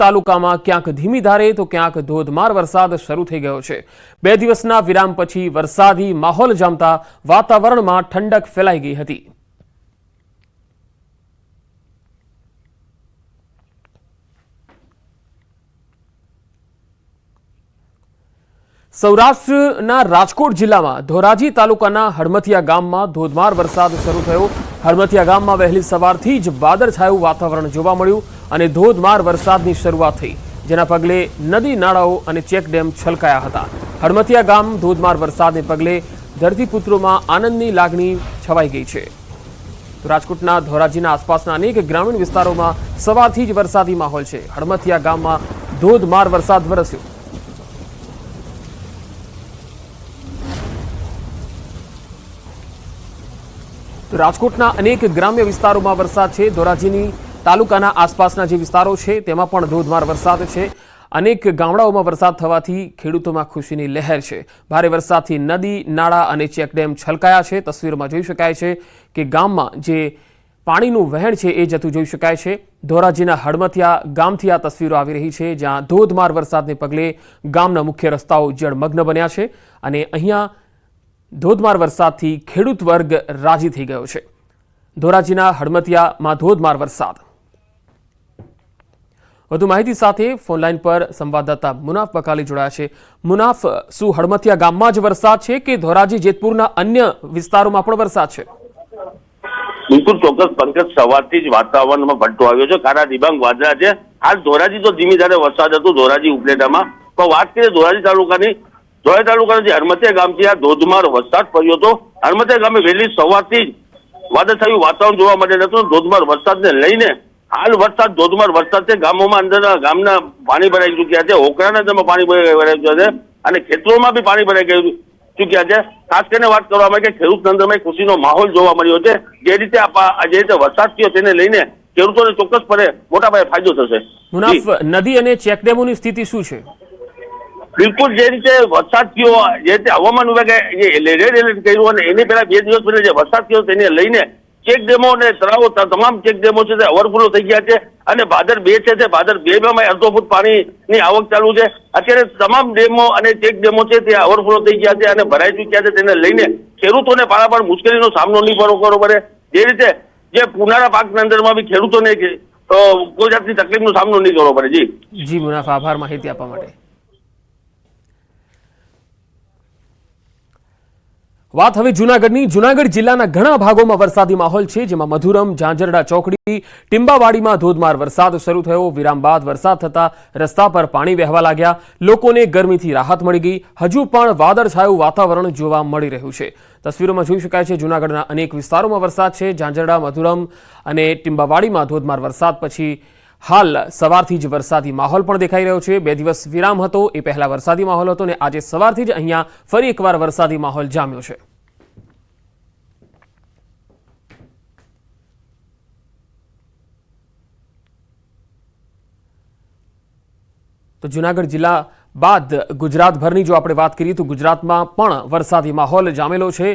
તાલુકામાં ક્યાંક ધીમી ધારે તો ક્યાંક ધોધમાર વરસાદ શરૂ થઈ ગયો છે। 2 દિવસના વિરામ પછી વરસાદી માહોલ જામતા વાતાવરણમાં ઠંડક ફેલાઈ ગઈ હતી। સૌરાષ્ટ્રના રાજકોટ જિલ્લામાં ધોરાજી તાલુકાના હડમથિયા ગામમાં ધોધમાર વરસાદ શરૂ થયો। હડમથિયા ગામમાં વહેલી સવારથી જ વાદળછાયું વાતાવરણ જોવા મળ્યું અને ધોધમાર વરસાદની શરૂઆત થઈ, જેના પગલે નદી નાળાઓ અને ચેકડેમ છલકાયા હતા। હડમથિયા ગામ ધોધમાર વરસાદને પગલે ધરતીપુત્રોમાં આનંદની લાગણી છવાઈ ગઈ છે। તો રાજકોટના ધોરાજીના આસપાસના અનેક ગ્રામીણ વિસ્તારોમાં સવારથી જ વરસાદી માહોલ છે। હડમથિયા ગામમાં ધોધમાર વરસાદ વરસ્યો। તો રાજકોટના અનેક ગ્રામ્ય વિસ્તારોમાં વરસાદ છે। ધોરાજીની તાલુકાના આસપાસના જે વિસ્તારો છે તેમાં પણ ધોધમાર વરસાદ છે। અનેક ગામડાઓમાં વરસાદ થવાથી ખેડૂતોમાં ખુશીની લહેર છે। ભારે વરસાદથી નદી નાળા અને ચેકડેમ છલકાયા છે। તસવીરોમાં જોઈ શકાય છે કે ગામમાં જે પાણીનું વહેણ છે એ જતું જોઈ શકાય છે। ધોરાજીના હડમથિયા ગામથી આ તસવીરો આવી રહી છે, જ્યાં ધોધમાર વરસાદને પગલે ગામના મુખ્ય રસ્તાઓ જળમગ્ન બન્યા છે અને અહીંયા ધોધમાર વરસાદથી ખેડૂત વર્ગ રાજી થઈ ગયો છે। ધોરાજીના હડમથિયામાં ધોધમાર વરસાદ। વધુ માહિતી સાથે ફોનલાઈન પર સંવાદદાતા મુનાફ બકાલી જોડાયા છે। મુનાફ, શું હડમથિયા ગામમાં જ વરસાદ છે કે ધોરાજી જેતપુરના અન્ય વિસ્તારોમાં પણ વરસાદ છે? બિલકુલ ચોક્કસ પંકજ, સવારથી જ વાતાવરણમાં પલટો આવ્યો છે। કાળા ડિબાંગ વાદળા છે। હાલ ધોરાજી તો ધીમી ધારે વરસાદ હતો ધોરાજી ઉપલેટામાં, પણ વાત કરીએ ધોરાજી તાલુકાની જે હડમથિયા ગામથી આ ધોધમાર વરસાદ પડ્યો હતો। હડમથિયા ગામે વહેલી સવારથી જ વાદળછાયું વાતાવરણ જોવા મળેલ હતું। ધોધમાર વરસાદને લઈને હાલ ધોધમાર વરસાદ છે। ગામોમાં ગામના પાણી ભરાઈ ચૂક્યા છે। હોકરાના તેમાં પાણી ભરાઈ ગયા છે અને ખેતરોમાં બી પાણી ભરાઈ ચૂક્યા છે। ખાસ કરીને વાત કરવામાં કે ખેડૂત તંત્રમાં ખુશીનો માહોલ જોવા મળ્યો છે। જે રીતે વરસાદ થયો તેને લઈને ખેડૂતોને ચોક્કસપણે મોટા પાયે ફાયદો થશે। મુનાફ, નદી અને ચેકડેમોની સ્થિતિ શું છે? બિલકુલ જે રીતે વરસાદ થયો, જે રીતે હવામાન વિભાગે રેડ એલર્ટ કર્યું અને એની પહેલા 2 દિવસ પહેલા જે વરસાદ થયો તેને લઈને ચેકડેમો અને તળાવો તમામ ચેકડેમો છે તે ઓવરફ્લો થઈ ગયા છે અને ભાદર 2 છે તે ભાદર 2 માં અડધો ફૂટ પાણીની આવક ચાલુ છે। અત્યારે તમામ ડેમો અને ચેકડેમો છે તે ઓવરફ્લો થઈ ગયા છે અને ભરાઈ ચૂક્યા છે। તેને લઈને ખેડૂતોને પારાપાર મુશ્કેલીનો સામનો નહીં કરવો પડે। જે રીતે જે પુનારા પાકના અંદરમાં બી ખેડૂતોને કોઈ જાતની તકલીફનો સામનો નહીં કરવો પડે। જી મુનાફ, આભાર માહિતી આપવા માટે। વાત હવે જૂનાગઢની। જૂનાગઢ જિલ્લાના ઘણા ભાગોમાં વરસાદી માહોલ છે, જેમાં મધુરમ, ઝાંઝરડા ચોકડી, ટીંબાવાડીમાં ધોધમાર વરસાદ શરૂ થયો। વિરામ બાદ વરસાદ થતા રસ્તા પર પાણી વહેવા લાગ્યા। લોકોને ગરમીથી રાહત મળી ગઈ। હજુ પણ વાદળછાયું વાતાવરણ જોવા મળી રહ્યું છે। તસવીરોમાં જોઈ શકાય છે જૂનાગઢના અનેક વિસ્તારોમાં વરસાદ છે। ઝાંઝરડા, મધુરમ અને ટીંબાવાડીમાં ધોધમાર વરસાદ પછી હાલ સવારથી જ વરસાદી માહોલ પણ દેખાઈ રહ્યો છે। 2 દિવસ વિરામ હતો, એ પહેલા વરસાદી માહોલ હતો અને આજે સવારથી જ અહીંયા ફરી એકવાર વરસાદી માહોલ જામ્યો છે। તો જૂનાગઢ જિલ્લા બાદ ગુજરાતભરની જો આપણે વાત કરીએ તો ગુજરાતમાં પણ વરસાદી માહોલ જામેલો છે।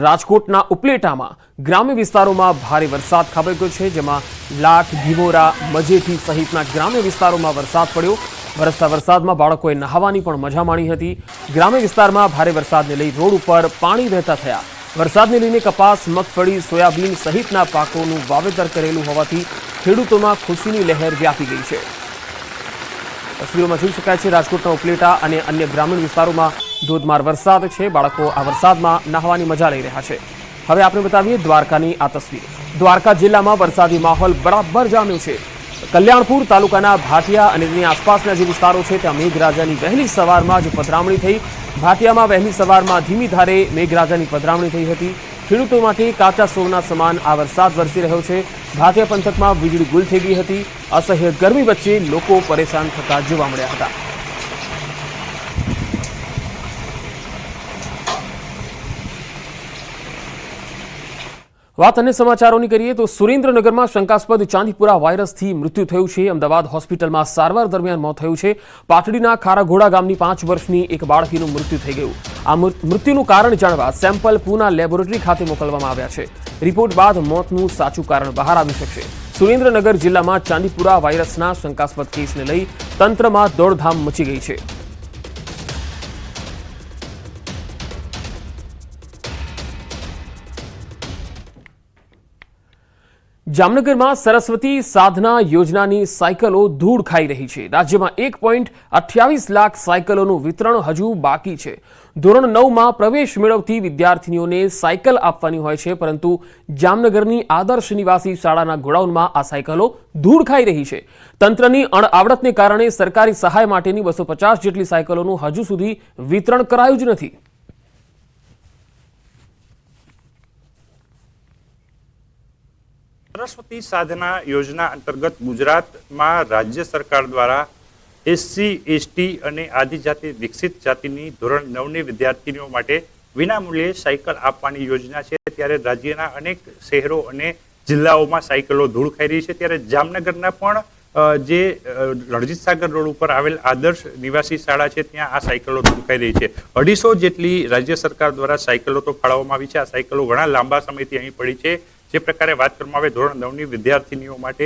રાજકોટના ઉપલેટામાં ગ્રામ્ય વિસ્તારોમાં ભારે વરસાદ ખાબક્યો છે, જેમાં લાઠ, ભીમોરા, મજેઠી સહિતના ગ્રામ્ય વિસ્તારોમાં વરસાદ પડ્યો। વરસતા વરસાદમાં બાળકોએ નહાવાની પણ મજા માણી હતી। ગ્રામ્ય વિસ્તારમાં ભારે વરસાદને લઈ રોડ ઉપર પાણી વહેતા થયા। વરસાદને લઈને કપાસ, મગફળી, સોયાબીન સહિતના પાકોનું વાવેતર કરેલું હોવાથી ખેડૂતોમાં ખુશીની લહેર વ્યાપી ગઈ છે। તસવીરોમાં જોઈ શકાય છે રાજકોટના ઉપલેટા અને અન્ય ગ્રામીણ વિસ્તારોમાં ધોધમાર વરસાદ છે। બાળકો આ વરસાદમાં નહાવાની મજા લઈ રહ્યા છે। હવે આપણે બતાવીએ દ્વારકાની આ તસવીર। દ્વારકા જિલ્લામાં વરસાદી માહોલ બરાબર જામ્યો છે। કલ્યાણપુર તાલુકાના ભાટિયા અને તેની આસપાસના જે વિસ્તારો છે ત્યાં મેઘરાજાની વહેલી સવારમાં જ પધરામણી થઈ। ભાટિયામાં વહેલી સવારમાં ધીમી ધારે મેઘરાજાની પધરામણી થઈ હતી। ખેડૂતો માટે કાચા સોના સમાન આ વરસાદ વરસી રહ્યો છે। ભાટિયા પંથકમાં વીજળી ગુલ થઈ ગઈ હતી। અસહ્ય ગરમી વચ્ચે લોકો પરેશાન થતા જોવા મળ્યા હતા। વાત અન્ય સમાચારોની કરીએ તો સુરેન્દ્રનગરમાં શંકાસ્પદ ચાંદીપુરા વાયરસથી મૃત્યુ થયું છે। અમદાવાદ હોસ્પિટલમાં સારવાર દરમિયાન મોત થયું છે। પાટડીના ખારાઘોડા ગામની 5 વર્ષની એક બાળકીનું મૃત્યુ થઈ ગયું। આ મૃત્યુનું કારણ જાણવા સેમ્પલ પૂના લેબોરેટરી ખાતે મોકલવામાં આવ્યા છે। રિપોર્ટ બાદ મોતનું સાચું કારણ બહાર આવી શકશે। સુરેન્દ્રનગર જિલ્લામાં ચાંદીપુરા વાયરસના શંકાસ્પદ કેસને લઈ તંત્રમાં દોડધામ મચી ગઈ છે. જામનગરમાં સરસ્વતી સાધના યોજનાની સાયકલો ધૂળ ખાઈ રહી છે. રાજ્યમાં 1.28 લાખ સાયકલોનું વિતરણ હજુ બાકી છે. ધોરણ 9માં પ્રવેશ મેળવતી વિદ્યાર્થીનીઓને સાયકલ આપવાની હોય છે, પરંતુ જામનગરની આદર્શ નિવાસી શાળાના ગોડાઉનમાં આ સાયકલો ધૂળ ખાઈ રહી છે. તંત્રની અણઆવડતને કારણે સરકારી સહાય માટેની 250 જેટલી સાયકલોનું હજુ સુધી વિતરણ કરાયું જ નથી. સરસ્વતી સાધના યોજના અંતર્ગત ગુજરાતમાં રાજ્ય સરકાર દ્વારા એસસી, એસટી અને આદિજાતિ વિકસિત જાતિની ધોરણ 9ની વિદ્યાર્થીનીઓ માટે વિનામૂલ્યે સાયકલ આપવાની યોજના છે. ત્યારે રાજ્યના અનેક શહેરો અને જિલ્લાઓમાં સાયકલો ધૂળ ખાઈ રહી છે. ત્યારે જામનગરના પણ જે રણજીત સાગર રોડ ઉપર આવેલ આદર્શ નિવાસી શાળા છે, ત્યાં આ સાયકલો ધૂળ ખાઈ રહી છે. 250 જેટલી રાજ્ય સરકાર દ્વારા સાયકલો તો ફાળવવામાં આવી છે. આ સાયકલો ઘણા લાંબા સમયથી અહીં પડી છે. જે પ્રકારે વાત કરવામાં આવે, ધોરણ 9ની વિદ્યાર્થીનીઓ માટે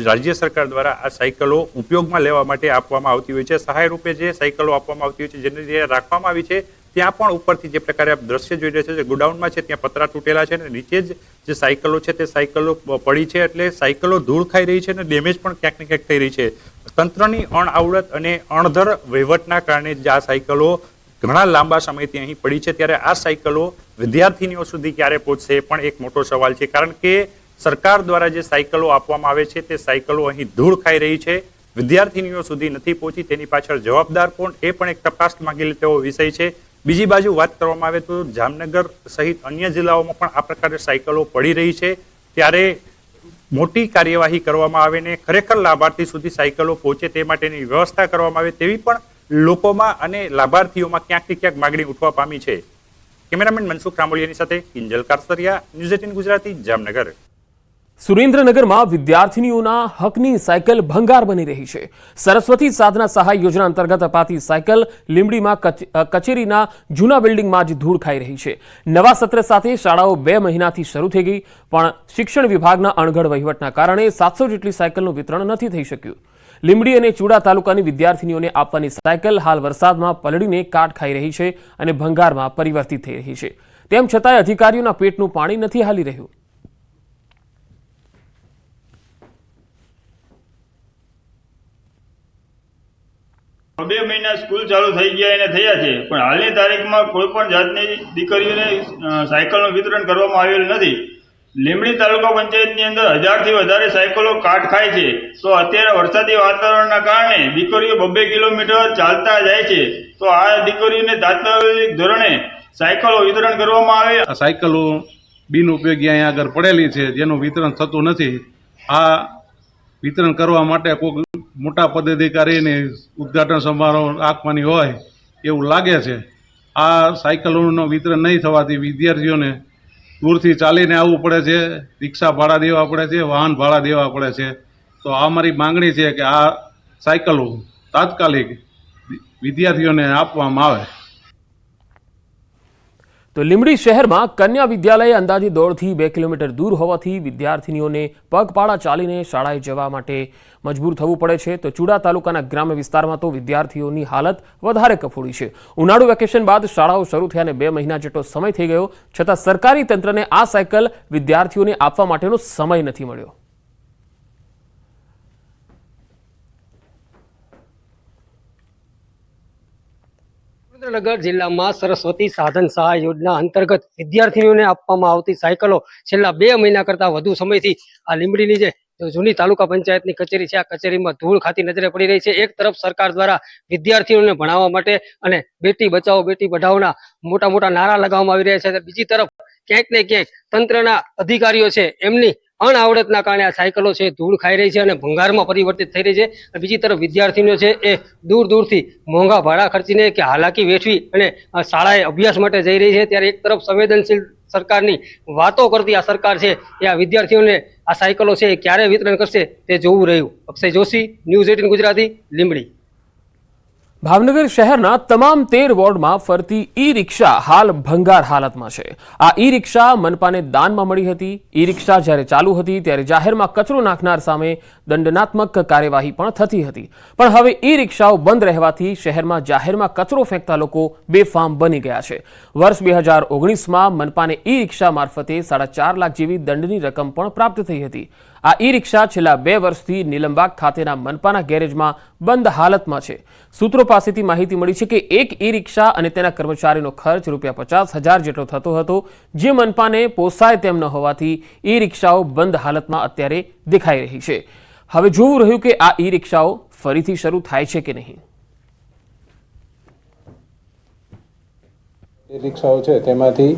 રાજ્ય સરકાર દ્વારા આ સાયકલો ઉપયોગમાં લેવા માટે આપવામાં આવતી હોય છે. સહાય રૂપે જે સાયકલો આપવામાં આવતી હોય છે, જેને જે રાખવામાં આવી છે, ત્યાં પણ ઉપરથી જે પ્રકારે આપ દ્રશ્ય જોઈ રહ્યા છે, ગોડાઉનમાં છે, ત્યાં પતરા તૂટેલા છે અને નીચે જ જે સાયકલો છે તે સાયકલો પડી છે. એટલે સાયકલો ધૂળ ખાઈ રહી છે અને ડેમેજ પણ ક્યાંક ને ક્યાંક થઈ રહી છે. તંત્રની અણઆવડત અને અણધર વહીવટના કારણે જ આ સાયકલો ઘણા લાંબા સમયથી અહીં પડી છે. ત્યારે આ સાયકલો વિદ્યાર્થીનીઓ સુધી ક્યારે પહોંચશે એ પણ એક મોટો સવાલ છે. કારણ કે સરકાર દ્વારા જે સાયકલો આપવામાં આવે છે, તે સાયકલો અહીં ધૂળ ખાઈ રહી છે, વિદ્યાર્થીનીઓ સુધી નથી પહોંચી. તેની પાછળ જવાબદાર કોણ, એ પણ એક તપાસ માંગી લે તેવો વિષય છે. બીજી બાજુ વાત કરવામાં આવે તો જામનગર સહિત અન્ય જિલ્લાઓમાં પણ આ પ્રકારે સાયકલો પડી રહી છે. ત્યારે મોટી કાર્યવાહી કરવામાં આવે ને ખરેખર લાભાર્થી સુધી સાયકલો પહોંચે તે માટેની વ્યવસ્થા કરવામાં આવે તેવી પણ લોકોમાં અને લાભાર્થીઓમાં ક્યાંક ને ક્યાંક માગણી ઉઠવા પામી છે. કેમેરામેન મનસુખ રામોલિયાની સાથે કિંજલ કારસરિયા, ન્યૂઝ 18 ગુજરાતી, જામનગર. સુરેન્દ્રનગરમાં વિદ્યાર્થીનીઓના હકની સાયકલ ભંગાર બની રહી છે. સરસ્વતી સાધના સહાય યોજના અંતર્ગત અપાતી સાયકલ લીંબડીમાં કચેરીના જૂના બિલ્ડિંગમાં જ ધૂળ ખાઈ રહી છે. નવા સત્ર સાથે શાળાઓ 2 મહિનાથી શરૂ થઈ ગઈ, પણ શિક્ષણ વિભાગના અણઘડ વહીવટના કારણે 700 જેટલી સાયકલનું વિતરણ નથી થઈ શક્યું. લીંબડી અને ચૂડા તાલુકાની વિદ્યાર્થીનીઓને આપવાની સાયકલ હાલ વરસાદમાં પલળીને કાટ ખાઈ રહી છે અને ભંગારમાં પરિવર્તિત થઈ રહી છે. તેમ છતાંય અધિકારીઓના પેટનું પાણી નથી હાલી રહ્યું. બે મહિના સ્કૂલ ચાલુ થઈ ગયા અને થયા છે, પણ હાલની તારીખમાં કોઈ પણ જાતની દીકરીઓને સાયકલનું વિતરણ કરવામાં આવેલ નથી. લીંબડી તાલુકા પંચાયતની અંદર 1000થી વધારે સાયકલો કાટ ખાય છે. તો અત્યારે વરસાદી વાતાવરણના કારણે દીકરીઓ 2 કિલોમીટર ચાલતા જાય છે. તો આ દીકરીઓને તાત્કાલિક ધોરણે સાયકલો વિતરણ કરવામાં આવે. આ સાયકલો બિનઉપયોગી અહીંયા આગળ પડેલી છે, જેનું વિતરણ થતું નથી. આ વિતરણ કરવા માટે કોઈ મોટા પદાધિકારીને ઉદ્ઘાટન સમારોહ રાખવાની હોય એવું લાગે છે. આ સાયકલોનું વિતરણ નહીં થવાથી વિદ્યાર્થીઓને દૂરથી ચાલીને આવવું પડે છે, રિક્ષા ભાડા દેવા પડે છે, વાહન ભાડા દેવા પડે છે. તો આ મારી માંગણી છે કે આ સાયકલો તાત્કાલિક વિદ્યાર્થીઓને આપવામાં આવે. તો લીંબડી શહેરમાં કન્યા વિદ્યાલય અંદાજે 1.5થી 2 કિલોમીટર દૂર હોવાથી વિદ્યાર્થીનીઓને પગપાળા ચાલીને શાળાએ જવા માટે મજબૂર થવું પડે છે. તો ચૂડા તાલુકાના ગ્રામ્ય વિસ્તારમાં તો વિદ્યાર્થીઓની હાલત વધારે કફોડી છે. ઉનાળુ વેકેશન બાદ શાળાઓ શરૂ થયાને 2 મહિના જેટલો સમય થઈ ગયો, છતાં સરકારી તંત્રને આ સાયકલ વિદ્યાર્થીઓને આપવા માટેનો સમય નથી મળ્યો. સુરેન્દ્રનગર જિલ્લામાં સરસ્વતી સાધન સહાય યોજના અંતર્ગત વિદ્યાર્થીઓને આપવામાં આવતી સાયકલો છેલ્લા 2 મહિના કરતા વધુ સમયથી આ લીંબડીની જે જૂની તાલુકા પંચાયતની કચેરી છે, આ કચેરીમાં ધૂળ ખાતી નજરે પડી રહી છે. એક તરફ સરકાર દ્વારા વિદ્યાર્થીઓને ભણાવવા માટે અને બેટી બચાવો બેટી પઢાઓના મોટા મોટા નારા લગાવવામાં આવી રહ્યા છે. બીજી તરફ ક્યાંક ને ક્યાંક તંત્રના અધિકારીઓ છે, એમની અણઆવડતના કારણે આ સાયકલો છે ધૂળ ખાઈ રહી છે અને ભંગારમાં પરિવર્તિત થઈ રહી છે. બીજી તરફ વિદ્યાર્થીઓ છે એ દૂર દૂરથી મોંઘા ભાડા ખર્ચીને કે હાલાકી વેઠવી અને શાળાએ અભ્યાસ માટે જઈ રહી છે. ત્યારે એક તરફ સંવેદનશીલ સરકારની વાતો કરતી આ સરકાર છે એ આ વિદ્યાર્થીઓને આ સાયકલો છે એ ક્યારે વિતરણ કરશે તે જોવું રહ્યું. અક્ષય જોશી, ન્યૂઝ 18 ગુજરાતી, લીંબડી. ભાવનગર શહેરના તમામ 13 વોર્ડમાં ફરતી ઈ રિક્ષા હાલ ભંગાર હાલતમાં છે. આ ઈ રિક્ષા મનપાને દાનમાં મળી હતી. ઈ રિક્ષા જ્યારે ચાલુ હતી ત્યારે જાહેરમાં કચરો નાખનાર સામે દંડનાત્મક કાર્યવાહી પણ થતી હતી. પણ હવે ઈ રિક્ષાઓ બંધ રહેવાથી શહેરમાં જાહેરમાં કચરો ફેંકતા લોકો બેફામ બની ગયા છે. વર્ષ 2019માં મનપાને ઈ રિક્ષા મારફતે 4.5 લાખ જેવી દંડની રકમ પણ પ્રાપ્ત થઈ હતી. આ ઈ રિક્ષા છેલ્લા 2 વર્ષથી નીલમબાગ ખાતેના મનપાના ગેરેજમાં બંધ હાલતમાં છે. સૂત્રો પાસેથી માહિતી મળી છે કે એક ઈ રિક્ષા અને તેના કર્મચારીનો ખર્ચ ₹50,000 જેટલો થતો હતો, જે મનપાને પોસાય તેમ ન હોવાથી ઈ રિક્ષાઓ બંધ હાલતમાં અત્યારે દેખાઈ રહી છે. હવે જોવું રહ્યું કે આ ઈ રિક્ષાઓ ફરીથી શરૂ થાય છે કે નહીં. રિક્ષાઓ છે તેમાંથી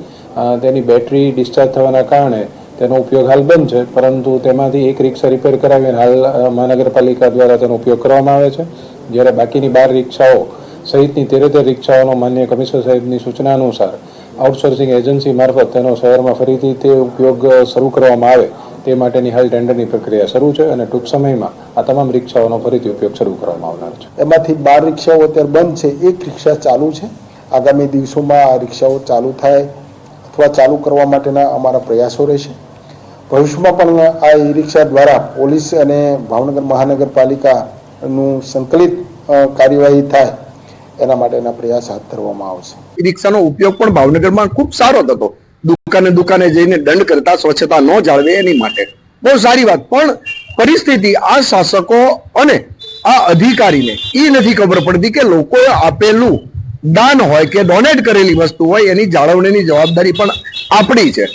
તેની બેટરી ડિસ્ચાર્જ થવાના કારણે તેનો ઉપયોગ હાલ બંધ છે, પરંતુ તેમાંથી એક રિક્ષા રિપેર કરાવીને હાલ મહાનગરપાલિકા દ્વારા તેનો ઉપયોગ કરવામાં આવે છે. જ્યારે બાકીની 12 રિક્ષાઓ સહિતની 13 રિક્ષાઓનો માન્ય કમિશનર સાહેબની સૂચના અનુસાર આઉટસોર્સિંગ એજન્સી મારફત તેનો શહેરમાં ફરીથી તે ઉપયોગ શરૂ કરવામાં આવે તે માટેની હાલ ટેન્ડરની પ્રક્રિયા શરૂ છે અને ટૂંક સમયમાં આ તમામ રિક્ષાઓનો ફરીથી ઉપયોગ શરૂ કરવામાં આવનાર છે. એમાંથી 12 રિક્ષાઓ અત્યારે બંધ છે, એક રિક્ષા ચાલુ છે. આગામી દિવસોમાં આ રિક્ષાઓ ચાલુ થાય અથવા ચાલુ કરવા માટેના અમારા પ્રયાસો રહેશે. ભવિષ્યમાં પણ આ ઈ રિક્ષા દ્વારા પોલીસ અને ભાવનગર મહાનગરપાલિકાનું સંકલિત કાર્યવાહી થાય એના માટેના પ્રયાસ હાથ ધરવામાં આવશે. ઈ રિક્ષાનો ઉપયોગ પણ ભાવનગરમાં ખૂબ સારો થતો. દુકાને જઈને દંડ કરતા, સ્વચ્છતા ન જાળવે એની માટે બહુ સારી વાત. પણ પરિસ્થિતિ આ શાસકો અને આ અધિકારીને એ નથી ખબર પડતી કે લોકોએ આપેલું દાન હોય કે ડોનેટ કરેલી વસ્તુ હોય એની જાળવણીની જવાબદારી પણ આપણી છે.